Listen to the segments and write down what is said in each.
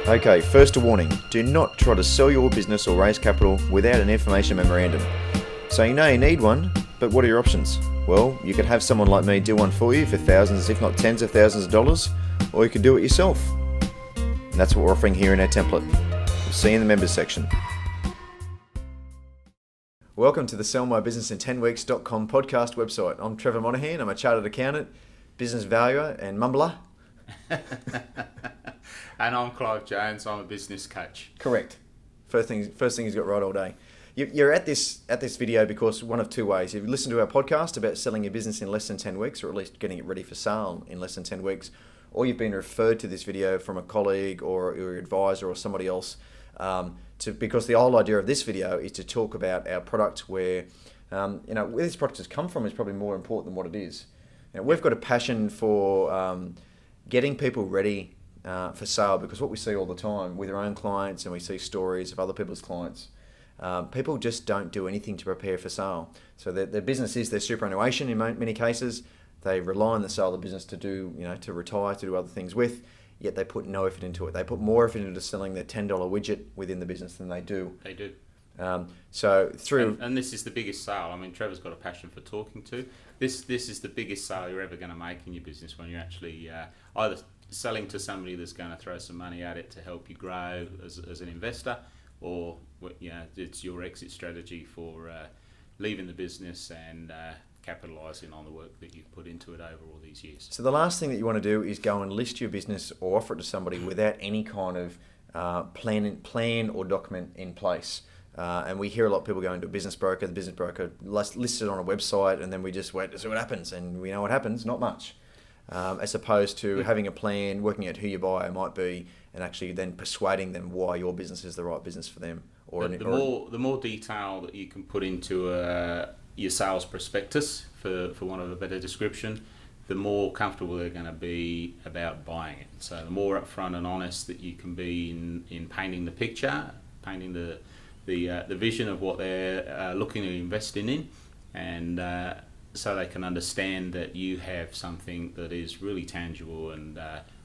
Okay, first a warning. Do not try to sell your business or raise capital without an information memorandum. So you know you need one, but what are your options? Well, you could have someone like me do one for you for thousands, if not tens of thousands of dollars, or you could do it yourself. And that's what we're offering here in our template. We'll see you in the members section. Welcome to the sellmybusinessin10weeks.com podcast website. I'm Trevor Monahan. I'm a chartered accountant, business valuer and mumbler. And I'm Clive Jones. I'm a business coach. Correct. First thing he's got right all day. You're at this video because one of two ways. You've listened to our podcast about selling your business in less than 10 weeks, or at least getting it ready for sale in less than 10 weeks, or you've been referred to this video from a colleague or your advisor or somebody else. Because the whole idea of this video is to talk about our product, where where this product has come from is probably more important than what it is. We've got a passion for getting people ready for sale, because what we see all the time with our own clients, and we see stories of other people's clients, people just don't do anything to prepare for sale. So their business is their superannuation in many cases. They rely on the sale of the business to do, to retire, to do other things with, yet they put no effort into it. They put more effort into selling their $10 widget within the business than they do. They do. And this is the biggest sale. I mean, Trevor's got a passion for talking to. This is the biggest sale you're ever going to make in your business, when you're actually either selling to somebody that's going to throw some money at it to help you grow as an investor, or it's your exit strategy for leaving the business and capitalising on the work that you've put into it over all these years. So the last thing that you want to do is go and list your business or offer it to somebody without any kind of plan or document in place. And we hear a lot of people going to a business broker. The business broker lists it on a website, and then we just wait to see what happens. And we know what happens, not much. As opposed to having a plan, working out who your buyer might be, and actually then persuading them why your business is the right business for them. The more detail that you can put into your sales prospectus, for want of a better description, the more comfortable they're going to be about buying it. So the more upfront and honest that you can be in painting the picture, painting the vision of what they're looking to invest in, and so they can understand that you have something that is really tangible and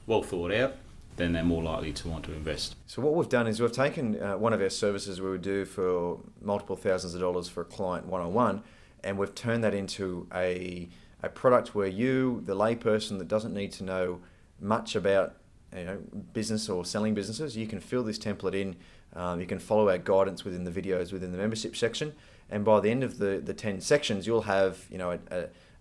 well thought out, then they're more likely to want to invest. So what we've done is we've taken one of our services we would do for multiple thousands of dollars for a client one-on-one, and we've turned that into a product where you, the layperson that doesn't need to know much about business or selling businesses, you can fill this template in. You can follow our guidance within the videos within the membership section, and by the end of the 10 sections, you'll have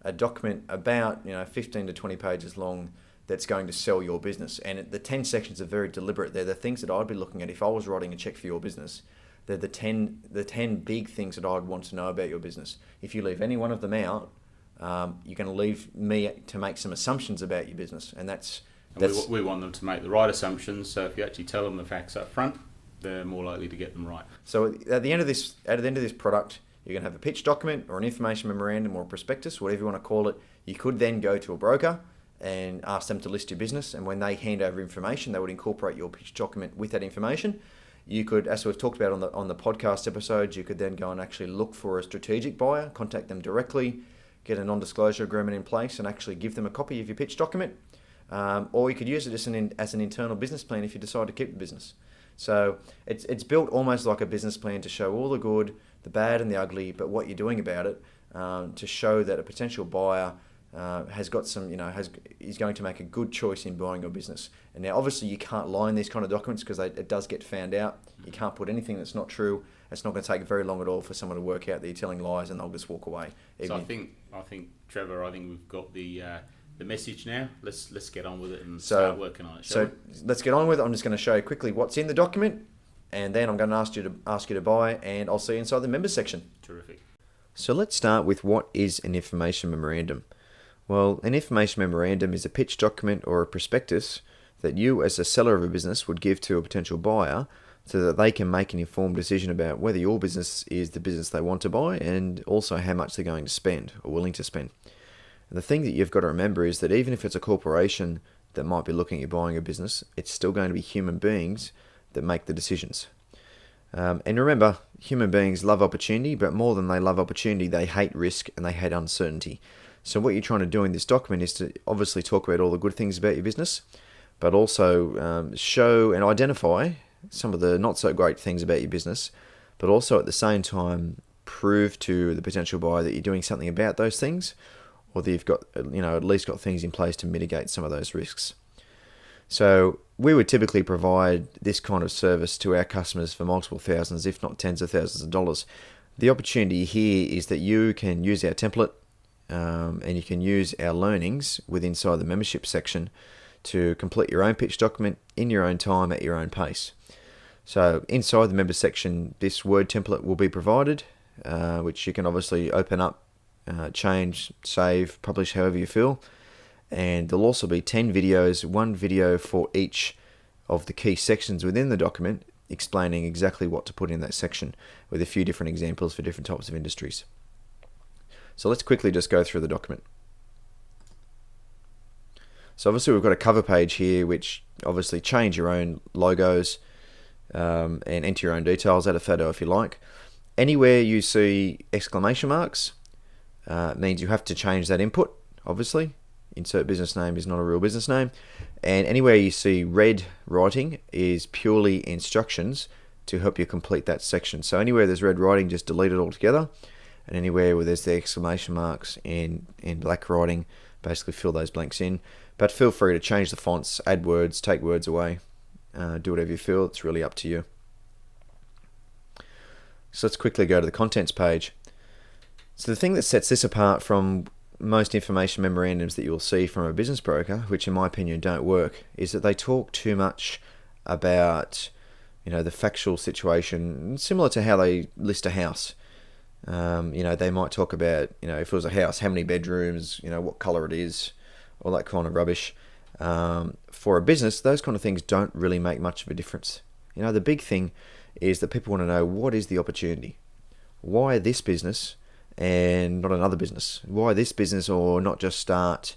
a document about 15 to 20 pages long that's going to sell your business. And the 10 sections are very deliberate. They're the things that I'd be looking at if I was writing a check for your business. They're the 10 big things that I'd want to know about your business. If you leave any one of them out, you're going to leave me to make some assumptions about your business, and we want them to make the right assumptions. So if you actually tell them the facts up front, they're more likely to get them right. So at the end of this product, you're going to have a pitch document or an information memorandum or a prospectus, whatever you want to call it. You could then go to a broker and ask them to list your business, and when they hand over information, they would incorporate your pitch document with that information. You could, as we've talked about on the podcast episodes, you could then go and actually look for a strategic buyer, contact them directly, get a non-disclosure agreement in place, and actually give them a copy of your pitch document. Or you could use it as an internal business plan if you decide to keep the business. So it's built almost like a business plan to show all the good, the bad, and the ugly, but what you're doing about it, to show that a potential buyer has got some, is going to make a good choice in buying your business. And now, obviously, you can't lie in these kind of documents because it does get found out. You can't put anything that's not true. It's not going to take very long at all for someone to work out that you're telling lies, and they'll just walk away. So I think Trevor, we've got the message now. Let's get on with it and start working on it. So let's get on with it. I'm just going to show you quickly what's in the document, and then I'm going to ask you to buy, and I'll see you inside the members section. Terrific. So let's start with what is an information memorandum. Well, an information memorandum is a pitch document or a prospectus that you as a seller of a business would give to a potential buyer so that they can make an informed decision about whether your business is the business they want to buy, and also how much they're going to spend or willing to spend. And the thing that you've got to remember is that even if it's a corporation that might be looking at buying a business, it's still going to be human beings that make the decisions. And remember, human beings love opportunity, but more than they love opportunity, they hate risk and they hate uncertainty. So what you're trying to do in this document is to obviously talk about all the good things about your business, but also show and identify some of the not so great things about your business, but also at the same time prove to the potential buyer that you're doing something about those things, or that you've got, at least got things in place to mitigate some of those risks. So we would typically provide this kind of service to our customers for multiple thousands, if not tens of thousands of dollars. The opportunity here is that you can use our template and you can use our learnings inside the membership section to complete your own pitch document in your own time at your own pace. So inside the member section, this Word template will be provided, which you can obviously open up, change, save, publish however you feel. And there'll also be 10 videos, one video for each of the key sections within the document, explaining exactly what to put in that section with a few different examples for different types of industries. So let's quickly just go through the document. So obviously we've got a cover page here, which obviously change your own logos and enter your own details, add a photo if you like. Anywhere you see exclamation marks means you have to change that input, obviously. Insert business name is not a real business name. And anywhere you see red writing is purely instructions to help you complete that section. So anywhere there's red writing, just delete it altogether. And anywhere where there's the exclamation marks in black writing, basically fill those blanks in. But feel free to change the fonts, add words, take words away. Do whatever you feel. It's really up to you. So let's quickly go to the contents page. So the thing that sets this apart from most information memorandums that you'll see from a business broker, which in my opinion don't work, is that they talk too much about the factual situation, similar to how they list a house. They might talk about if it was a house, how many bedrooms, what color it is, all that kind of rubbish. For a business, those kind of things don't really make much of a difference. The big thing is that people want to know, what is the opportunity? Why this business and not another business? Why this business, or not just start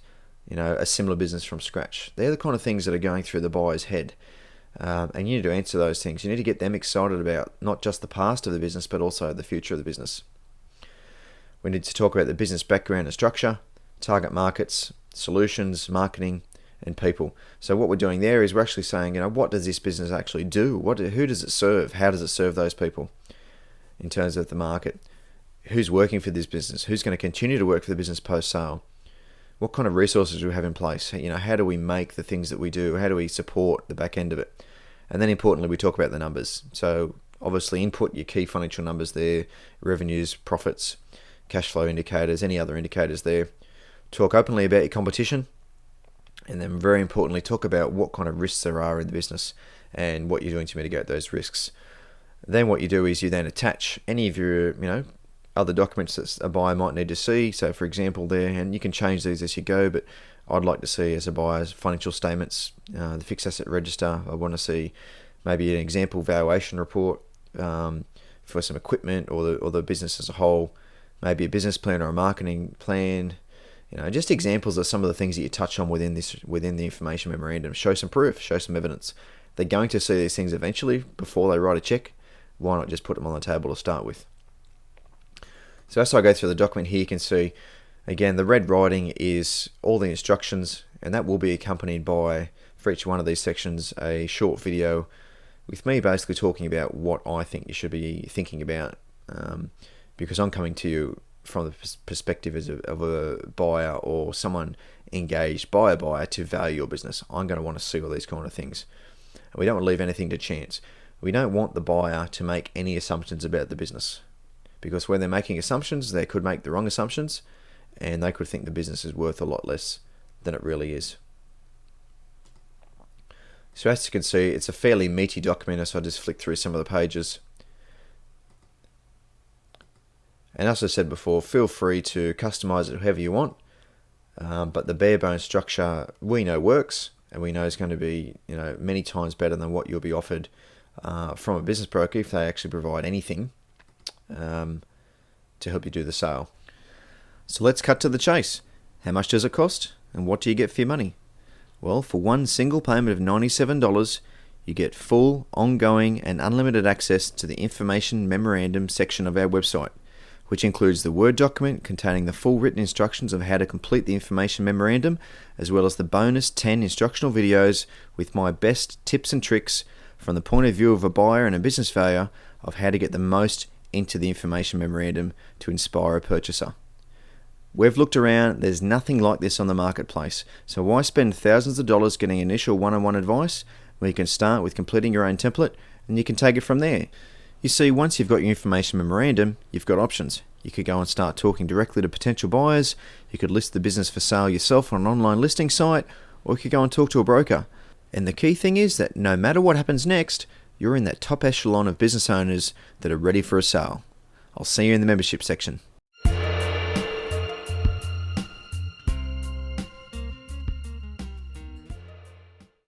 a similar business from scratch? They're the kind of things that are going through the buyer's head, and you need to answer those things. You need to get them excited about not just the past of the business, but also the future of the business. We need to talk about the business background and structure, target markets, solutions, marketing, and people. So what we're doing there is we're actually saying, what does this business actually do? Who does it serve? How does it serve those people in terms of the market? Who's working for this business? Who's going to continue to work for the business post-sale? What kind of resources do we have in place? How do we make the things that we do? How do we support the back end of it? And then importantly, we talk about the numbers. So obviously input your key financial numbers there, revenues, profits, cash flow indicators, any other indicators there. Talk openly about your competition. And then very importantly, talk about what kind of risks there are in the business and what you're doing to mitigate those risks. Then what you do is you then attach any of your, other documents that a buyer might need to see. So for example there, and you can change these as you go, but I'd like to see as a buyer's financial statements, the fixed asset register. I want to see maybe an example valuation report for some equipment or the business as a whole, maybe a business plan or a marketing plan. Just examples of some of the things that you touch on within the information memorandum. Show some proof, show some evidence. They're going to see these things eventually before they write a check. Why not just put them on the table to start with? So as I go through the document here, you can see, again, the red writing is all the instructions, and that will be accompanied by, for each one of these sections, a short video with me basically talking about what I think you should be thinking about, because I'm coming to you from the perspective of a buyer or someone engaged by a buyer to value your business. I'm going to want to see all these kind of things. We don't want to leave anything to chance. We don't want the buyer to make any assumptions about the business, because when they're making assumptions, they could make the wrong assumptions and they could think the business is worth a lot less than it really is. So as you can see, it's a fairly meaty document, so I just flick through some of the pages. And as I said before, feel free to customize it however you want, but the bare bones structure we know works, and we know is going to be many times better than what you'll be offered from a business broker if they actually provide anything to help you do the sale. So let's cut to the chase. How much does it cost, and what do you get for your money? Well, for one single payment of $97, you get full, ongoing, and unlimited access to the information memorandum section of our website, which includes the Word document containing the full written instructions of how to complete the information memorandum, as well as the bonus 10 instructional videos with my best tips and tricks from the point of view of a buyer and a business failure of how to get the most into the information memorandum to inspire a purchaser. We've looked around, there's nothing like this on the marketplace, so why spend thousands of dollars getting initial one-on-one advice when you can start with completing your own template and you can take it from there. You see, once you've got your information memorandum, you've got options. You could go and start talking directly to potential buyers, you could list the business for sale yourself on an online listing site, or you could go and talk to a broker. And the key thing is that no matter what happens next, you're in that top echelon of business owners that are ready for a sale. I'll see you in the membership section.